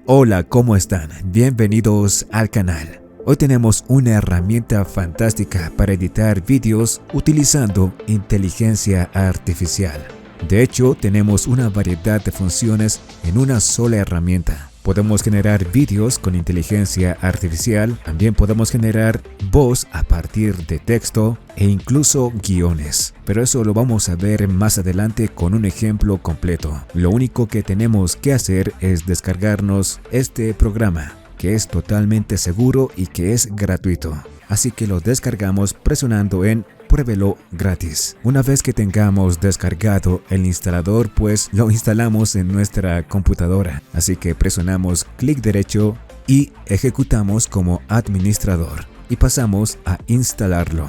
Hola, ¿cómo están? Bienvenidos al canal. Hoy tenemos una herramienta fantástica para editar vídeos utilizando inteligencia artificial. De hecho, tenemos una variedad de funciones en una sola herramienta. Podemos generar vídeos con inteligencia artificial, también podemos generar voz a partir de texto e incluso guiones. Pero eso lo vamos a ver más adelante con un ejemplo completo. Lo único que tenemos que hacer es descargarnos este programa, que es totalmente seguro y que es gratuito. Así que lo descargamos presionando en Pruébelo gratis. Una vez que tengamos descargado el instalador, pues lo instalamos en nuestra computadora. Así que presionamos clic derecho y ejecutamos como administrador y pasamos a instalarlo.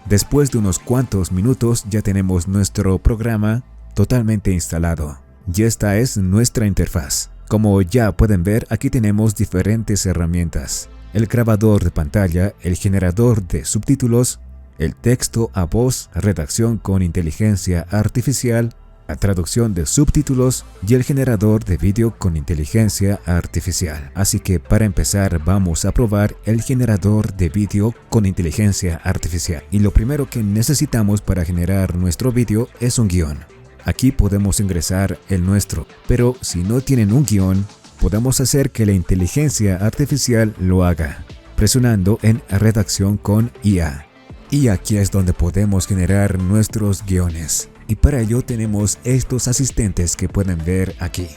Después de unos cuantos minutos ya tenemos nuestro programa totalmente instalado. Y esta es nuestra interfaz. Como ya pueden ver, aquí tenemos diferentes herramientas. El grabador de pantalla, el generador de subtítulos, el texto a voz, redacción con inteligencia artificial, la traducción de subtítulos y el generador de vídeo con inteligencia artificial. Así que para empezar vamos a probar el generador de vídeo con inteligencia artificial. Y lo primero que necesitamos para generar nuestro vídeo es un guión. Aquí podemos ingresar el nuestro, pero si no tienen un guión, podemos hacer que la inteligencia artificial lo haga, presionando en redacción con IA. Y aquí es donde podemos generar nuestros guiones. Y para ello tenemos estos asistentes que pueden ver aquí.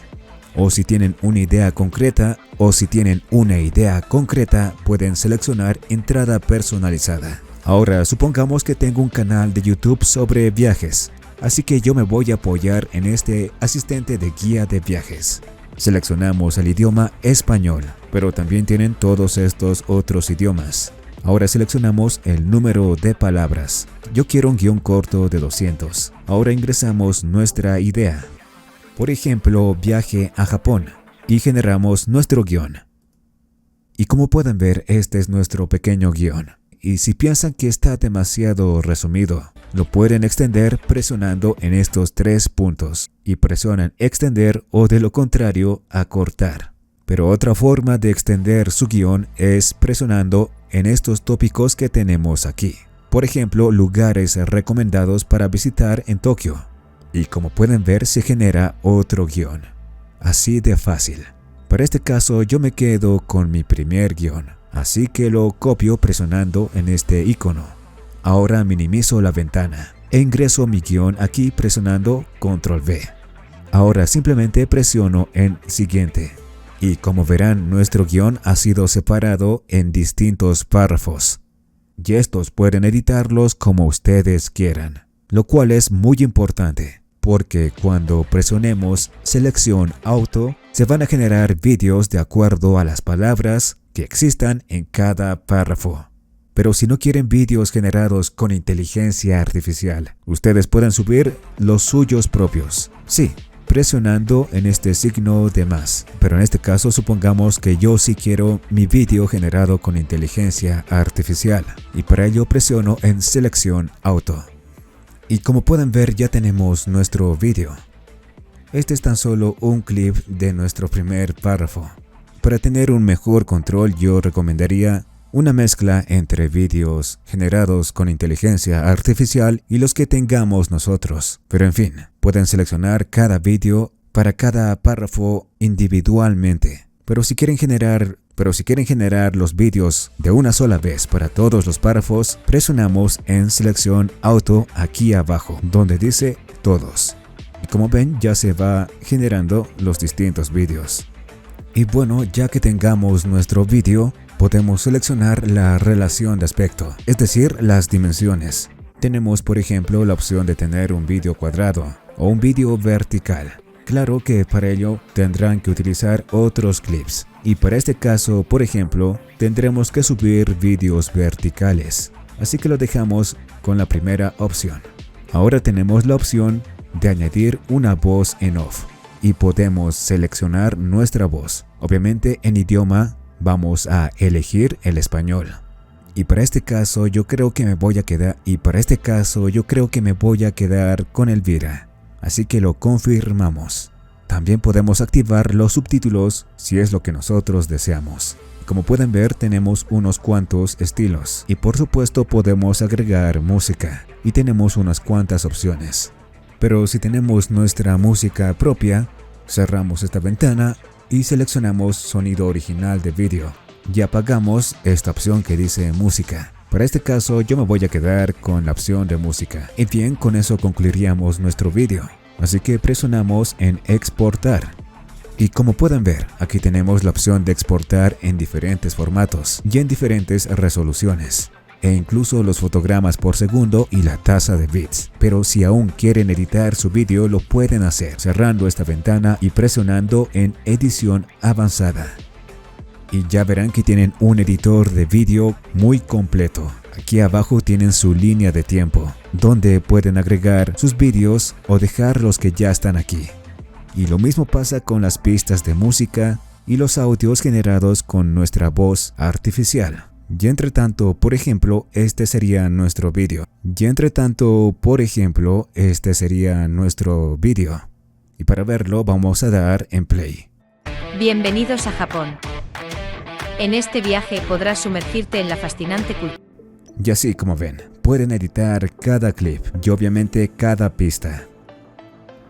O si tienen una idea concreta, pueden seleccionar entrada personalizada. Ahora supongamos que tengo un canal de YouTube sobre viajes, así que yo me voy a apoyar en este asistente de guía de viajes. Seleccionamos el idioma español, pero también tienen todos estos otros idiomas. Ahora seleccionamos el número de palabras. Yo quiero un guión corto de 200. Ahora ingresamos nuestra idea. Por ejemplo, viaje a Japón. Y generamos nuestro guión. Y como pueden ver, este es nuestro pequeño guión. Y si piensan que está demasiado resumido, lo pueden extender presionando en estos 3 puntos y presionan extender o de lo contrario acortar. Pero otra forma de extender su guión es presionando en estos tópicos que tenemos aquí. Por ejemplo, lugares recomendados para visitar en Tokio. Y como pueden ver, se genera otro guión. Así de fácil. Para este caso yo me quedo con mi primer guión. Así que lo copio presionando en este icono. Ahora minimizo la ventana e ingreso mi guión aquí presionando Control V. Ahora simplemente presiono en Siguiente. Y como verán, nuestro guión ha sido separado en distintos párrafos. Y estos pueden editarlos como ustedes quieran. Lo cual es muy importante, porque cuando presionemos Selección Auto, se van a generar vídeos de acuerdo a las palabras que existan en cada párrafo. Pero si no quieren vídeos generados con inteligencia artificial, ustedes pueden subir los suyos propios. Sí, presionando en este signo de más. Pero en este caso supongamos que yo sí quiero mi vídeo generado con inteligencia artificial. Y para ello presiono en Selección Auto. Y como pueden ver, ya tenemos nuestro vídeo. Este es tan solo un clip de nuestro primer párrafo. Para tener un mejor control, yo recomendaría una mezcla entre vídeos generados con inteligencia artificial y los que tengamos nosotros. Pero en fin, pueden seleccionar cada vídeo para cada párrafo individualmente. Pero si quieren generar los vídeos de una sola vez para todos los párrafos, presionamos en Selección Auto aquí abajo, donde dice Todos. Y como ven, ya se va generando los distintos vídeos. Y bueno, ya que tengamos nuestro vídeo, podemos seleccionar la relación de aspecto, es decir, las dimensiones. Tenemos, por ejemplo, la opción de tener un vídeo cuadrado o un vídeo vertical. Claro que para ello tendrán que utilizar otros clips. Y para este caso, por ejemplo, tendremos que subir vídeos verticales. Así que lo dejamos con la primera opción. Ahora tenemos la opción de añadir una voz en off. Y podemos seleccionar nuestra voz. Obviamente en idioma vamos a elegir el español. Y para este caso yo creo que me voy a quedar con Elvira. Así que lo confirmamos. También podemos activar los subtítulos si es lo que nosotros deseamos. Como pueden ver, tenemos unos cuantos estilos y por supuesto podemos agregar música y tenemos unas cuantas opciones. Pero si tenemos nuestra música propia, cerramos esta ventana y seleccionamos sonido original de vídeo y apagamos esta opción que dice música. Para este caso yo me voy a quedar con la opción de música. Y bien, con eso concluiríamos nuestro vídeo. Así que presionamos en exportar. Y como pueden ver, aquí tenemos la opción de exportar en diferentes formatos y en diferentes resoluciones, e incluso los fotogramas por segundo y la tasa de bits. Pero si aún quieren editar su vídeo, lo pueden hacer cerrando esta ventana y presionando en edición avanzada. Y ya verán que tienen un editor de vídeo muy completo. Aquí abajo tienen su línea de tiempo, donde pueden agregar sus vídeos o dejar los que ya están aquí. Y lo mismo pasa con las pistas de música y los audios generados con nuestra voz artificial. Y entre tanto, por ejemplo, este sería nuestro vídeo. Y para verlo vamos a dar en play. Bienvenidos a Japón. En este viaje podrás sumergirte en la fascinante cultura. Y así como ven, pueden editar cada clip y obviamente cada pista.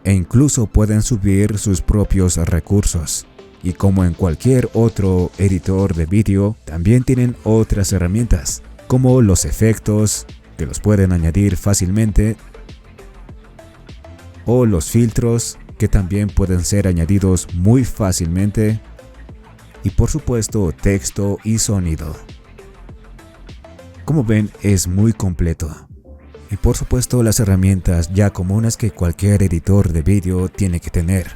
E incluso pueden subir sus propios recursos. Y como en cualquier otro editor de vídeo, también tienen otras herramientas, como los efectos, que los pueden añadir fácilmente, o los filtros, que también pueden ser añadidos muy fácilmente, y por supuesto texto y sonido. Como ven, es muy completo. Y por supuesto las herramientas ya comunes que cualquier editor de vídeo tiene que tener.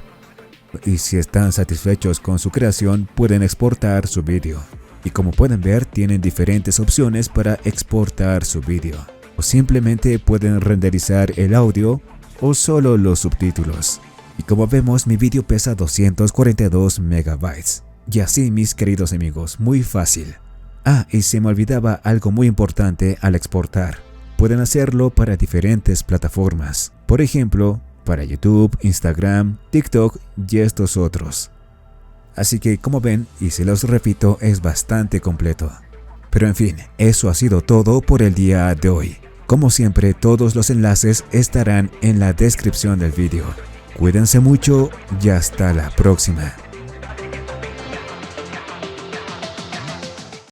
Y si están satisfechos con su creación, pueden exportar su vídeo. Y como pueden ver, tienen diferentes opciones para exportar su vídeo. O simplemente pueden renderizar el audio o solo los subtítulos. Y como vemos, mi vídeo pesa 242 megabytes. Y así, mis queridos amigos, muy fácil. Ah, y se me olvidaba algo muy importante al exportar. Pueden hacerlo para diferentes plataformas. Por ejemplo, para YouTube, Instagram, TikTok y estos otros. Así que como ven, y se los repito, es bastante completo. Pero en fin, eso ha sido todo por el día de hoy. Como siempre, todos los enlaces estarán en la descripción del vídeo. Cuídense mucho y hasta la próxima.